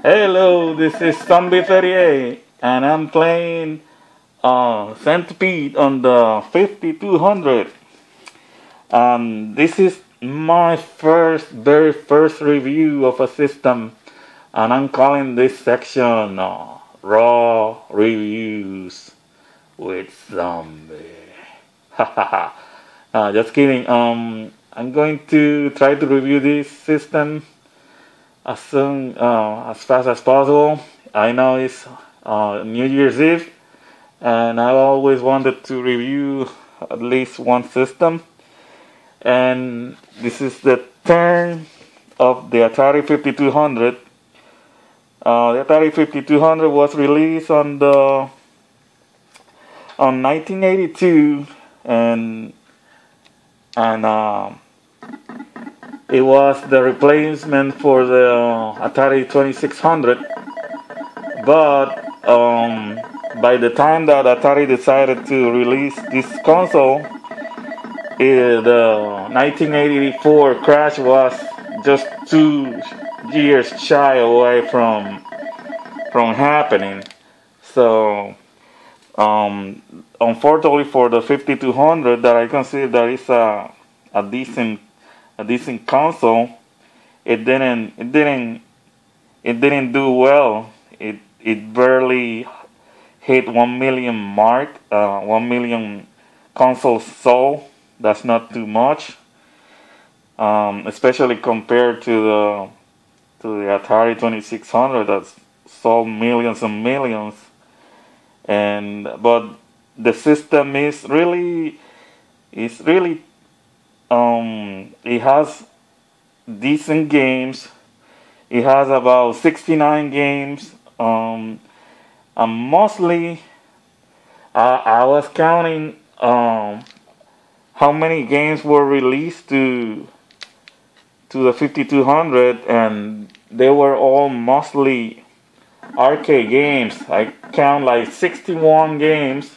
Hello, this is Zombie 38, and I'm playing Centipede on the 5200. This is my very first review of a system, and I'm calling this section Raw Reviews with Zombie. Just kidding. I'm going to try to review this system as fast as possible. I know it's New Year's Eve, and I always wanted to review at least one system. And this is the turn of the Atari 5200. The Atari 5200 was released on 1982, and it was the replacement for the Atari 2600. But by the time that Atari decided to release this console, the 1984 crash was just 2 years shy away from happening. So unfortunately for the 5200, that I consider that is a decent console, it didn't do well. It barely hit 1 million mark, 1 million consoles sold. That's not too much, especially compared to the Atari 2600 that sold millions and millions. But the system is really it has decent games. It has about 69 games. And mostly, I was counting how many games were released to the 5200, and they were all mostly arcade games. I count like 61 games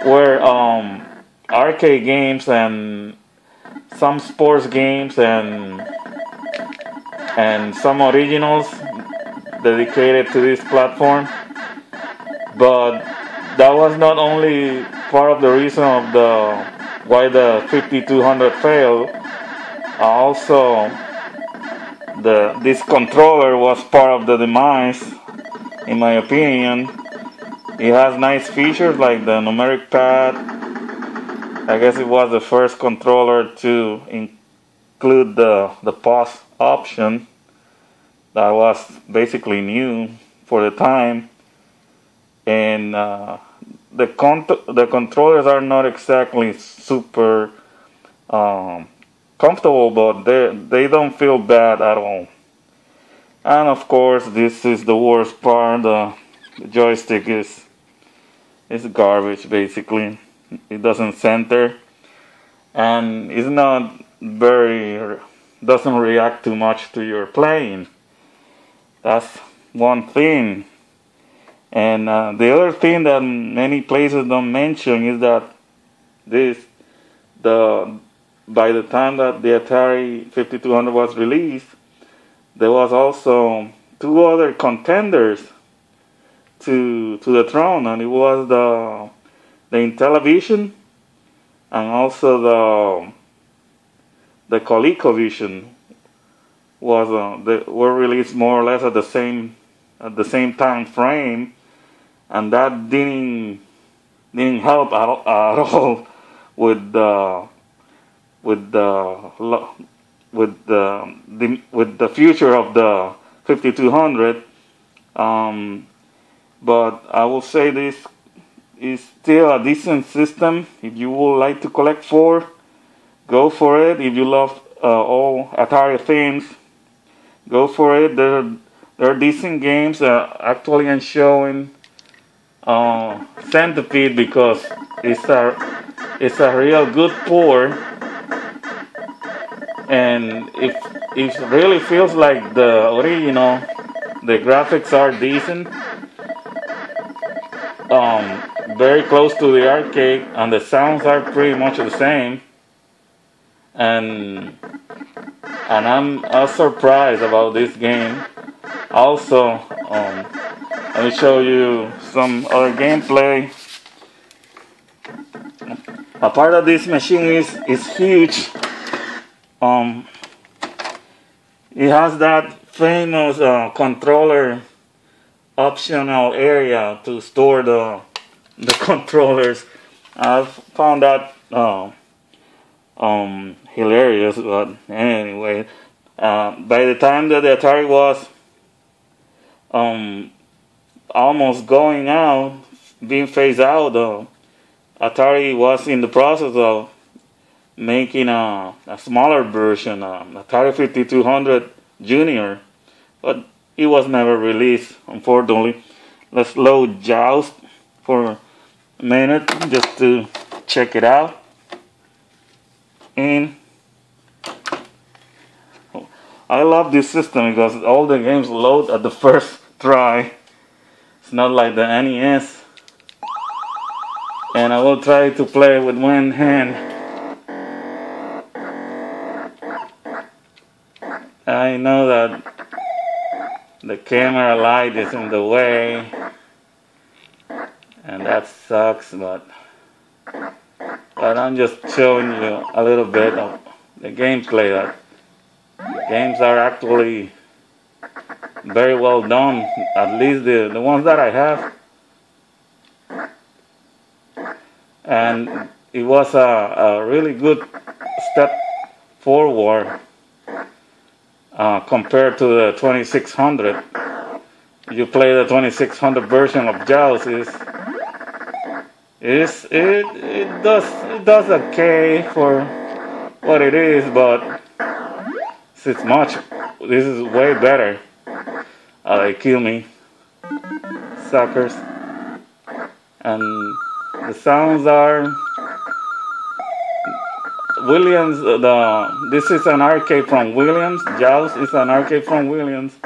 were arcade games, and some sports games, and some originals dedicated to this platform. But that was not only part of the reason of why the 5200 failed. Also, this controller was part of the demise, in my opinion. It has nice features like the numeric pad. I guess it was the first controller to include the pause option. That was basically new for the time. And the controllers are not exactly super comfortable, but they don't feel bad at all. And of course, this is the worst part. The joystick is garbage, basically. It doesn't center, and it's not doesn't react too much to your playing. That's one thing. And the other thing that many places don't mention is that by the time that the Atari 5200 was released, there was also 2 other contenders to the throne, and it was the Intellivision and also the ColecoVision were released more or less at the same time frame, and that didn't help at all with the future of the 5200. But I will say this is still a decent system. If you would like to collect go for it. If you love all Atari themes, go for it. There are decent games. Actually, I'm showing Centipede because it's a It's a real good pour, and it really feels like the original. The graphics are decent, very close to the arcade, and the sounds are pretty much the same. And I'm surprised about this game. Also, let me show you some other gameplay. A part of this machine is huge. It has that famous controller optional area to store the controllers. I've found that hilarious, but anyway, by the time that the Atari was almost going out, being phased out, Atari was in the process of making a smaller version, Atari 5200 Junior, but it was never released, unfortunately. Let's load Joust for a minute just to check it out. And I love this system because all the games load at the first try. It's not like the NES. And I will try to play with one hand. I know that the camera light is in the way, and that sucks, but I'm just showing you a little bit of the gameplay. That the games are actually very well done, at least the ones that I have. And it was a really good step forward compared to the 2600. You play the 2600 version of Jaws, it does okay for what it is, but this is way better. They kill me, suckers. And the sounds are Williams. This is an arcade from Williams. Jaws is an arcade from Williams,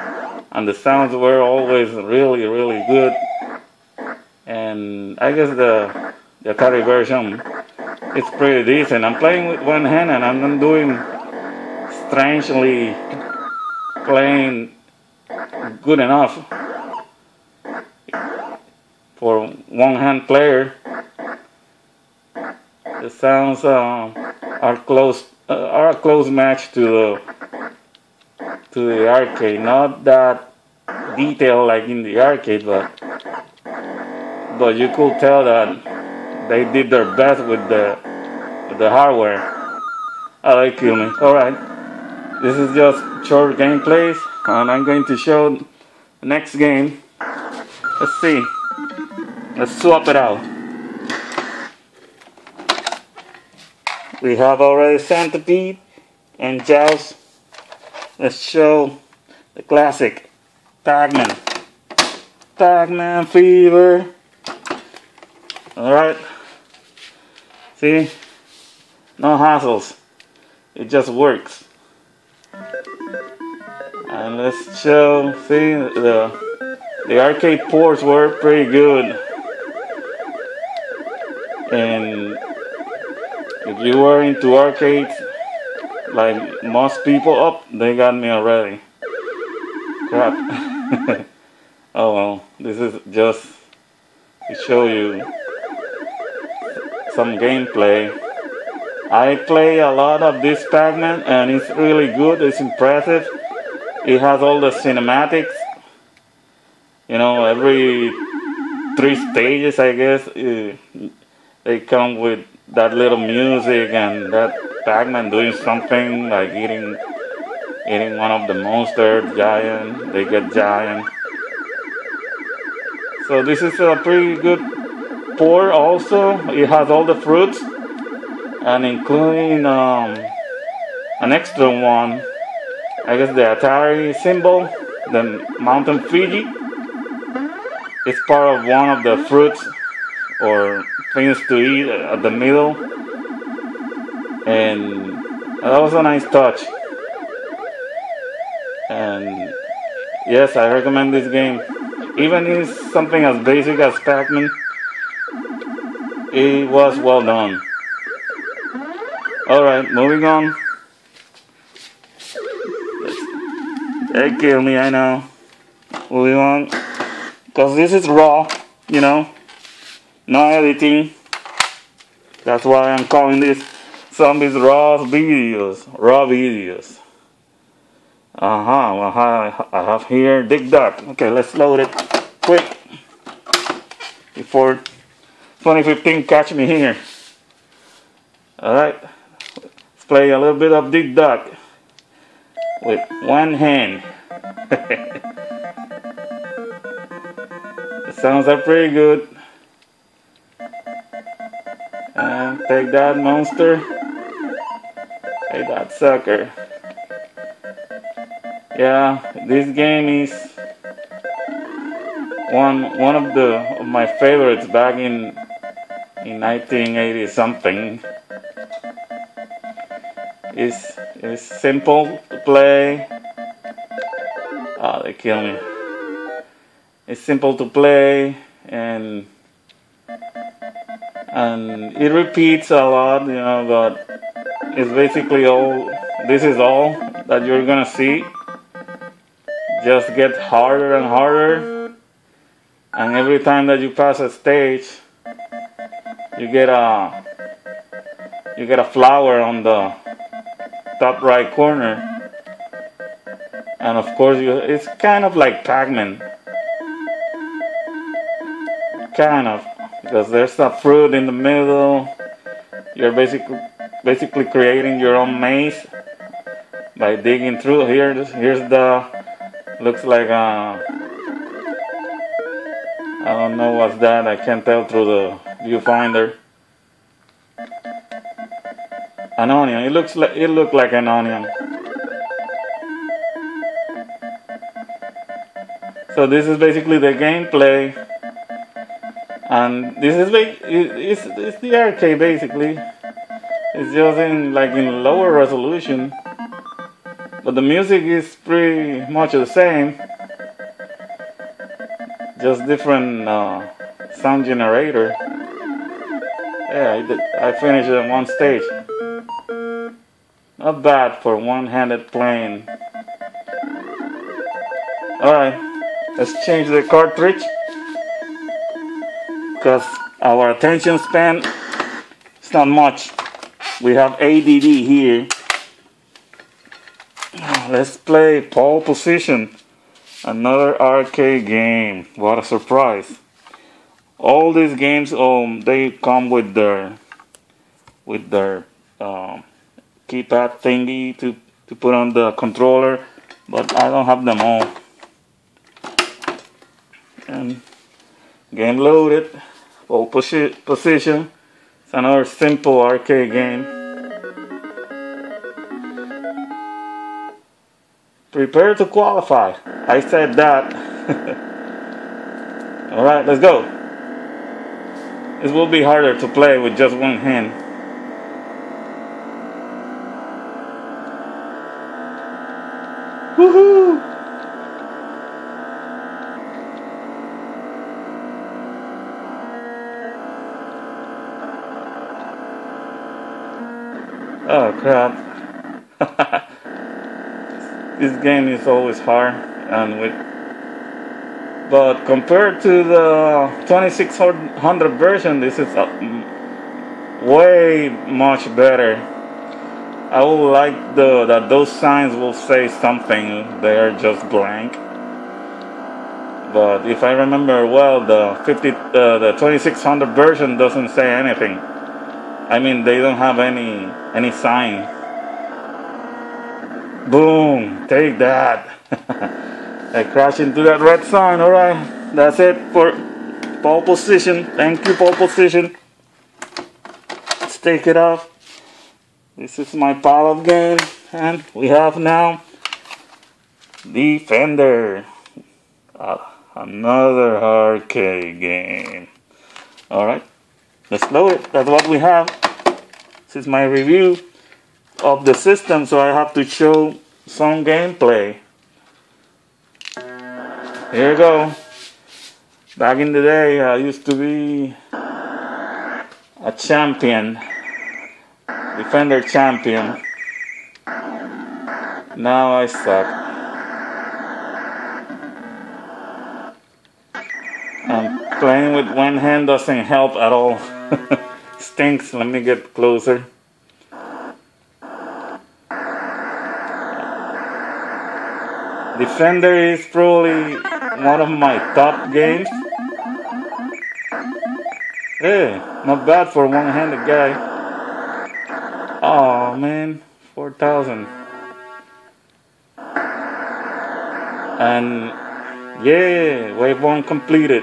and the sounds were always really, really good. And I guess the Atari version is pretty decent. I'm playing with one hand, and I'm doing strangely playing good enough for one-hand player. The sounds are a close match to the arcade. Not that detailed like in the arcade, but you could tell that they did their best with the hardware. They kill me. All right, this is just short gameplays, and I'm going to show the next game. Let's see. Let's swap it out. We have already Centipede and Joust. Let's show the classic Pac-Man. Pac-Man Fever. Alright. See? No hassles. It just works. And let's show, see, the arcade ports were pretty good. And if you were into arcades, like most people, they got me already. Crap. Oh well, this is just to show you some gameplay. I play a lot of this Pac-Man, and it's really good, it's impressive. It has all the cinematics. You know, every 3 stages, I guess, they come with that little music and that Pac-Man doing something like eating one of the monsters, giant. They get giant. So this is a pretty good port. Also, it has all the fruits, and including an extra one. I guess the Atari symbol, the Mountain Fiji. It's part of one of the fruits or things to eat at the middle, and that was a nice touch. And yes, I recommend this game. Even if it's something as basic as Pac-Man, it was well done. Alright, moving on. They kill me, I know. Moving on. Because this is raw, you know. No editing. That's why I'm calling this Zombies Raw Videos. Raw videos. Well, I have here Dig Dug. Okay, let's load it quick before 2015 catch me here. Alright, let's play a little bit of Dig Dug with one hand. The sounds are pretty good. And take that, monster. Take that, sucker. Yeah, this game is one of my favorites back in 1980 something. It's simple to play. Oh, they kill me. It's simple to play, and it repeats a lot, you know, but it's basically all. This is all that you're gonna see. Just get harder and harder, and every time that you pass a stage, you get a flower on the top right corner, and of course it's kind of like Pac-Man, kind of, because there's a fruit in the middle. You're basically creating your own maze by digging through. Here's the, looks like I don't know what's that. I can't tell through the viewfinder. An onion. It looked like an onion. So this is basically the gameplay, and this is it's the arcade basically. It's just in lower resolution, but the music is pretty much the same. Just different sound generator. Yeah, I finished it in one stage. Not bad for one-handed playing. Alright, let's change the cartridge, because our attention span is not much. We have ADD here. Let's play Pole Position. Another arcade game. What a surprise. All these games, they come with their keypad thingy to put on the controller, but I don't have them all. And game loaded. Pole Position. It's another simple arcade game. Prepare to qualify. I said that. Alright, let's go. This will be harder to play with just one hand. Woohoo! Oh crap. This game is always hard, but compared to the 2600 version, this is way much better. I would like that those signs will say something. They are just blank. But if I remember well, the 2600 version doesn't say anything. I mean, they don't have any sign. Boom! Take that! I crashed into that red sign. Alright, that's it for Pole Position. Thank you, Pole Position. Let's take it off. This is my pile of games, and we have now Defender. Another arcade game. Alright, let's load it. That's what we have. This is my review of the system, so I have to show some gameplay. Here you go. Back in the day, I used to be a champion, Defender champion. Now I suck. And playing with one hand doesn't help at all. Stinks. Let me get closer. Defender is probably one of my top games. Hey, not bad for one-handed guy. Oh man, 4,000. And yeah, wave 1 completed.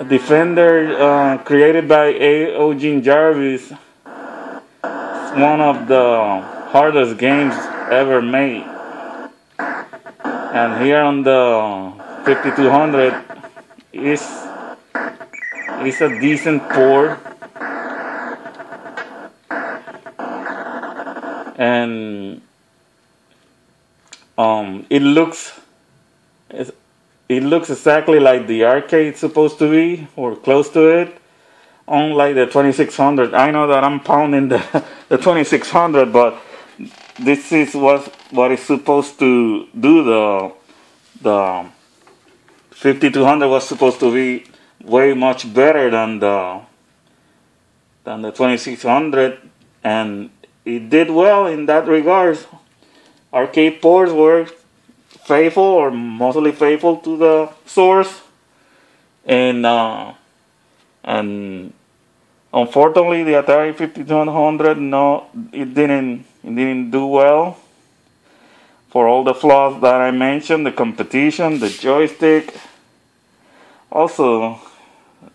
A Defender created by A.O. Gene Jarvis. It's one of the hardest games ever made. And here on the 5200 is a decent port. And it looks exactly like the arcade's supposed to be, or close to it. Unlike the 2600, I know that I'm pounding the 2600, but this is what is supposed to do. The 5200 was supposed to be way much better than the 2600, and it did well in that regards. Arcade ports were faithful, or mostly faithful, to the source, and unfortunately the Atari 5200, no, it didn't do well for all the flaws that I mentioned. The competition, the joystick, also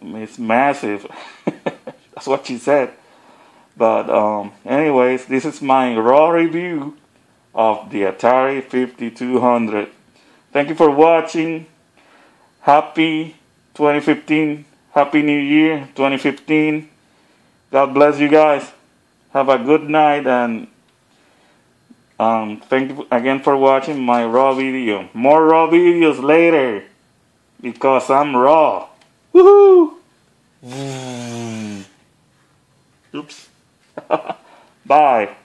it's massive. That's what she said. But anyways, this is my raw review of the Atari 5200. Thank you for watching. Happy 2015. Happy New Year 2015. God bless you guys. Have a good night, and thank you again for watching my raw video. More raw videos later, because I'm raw. Woohoo! Oops. Bye.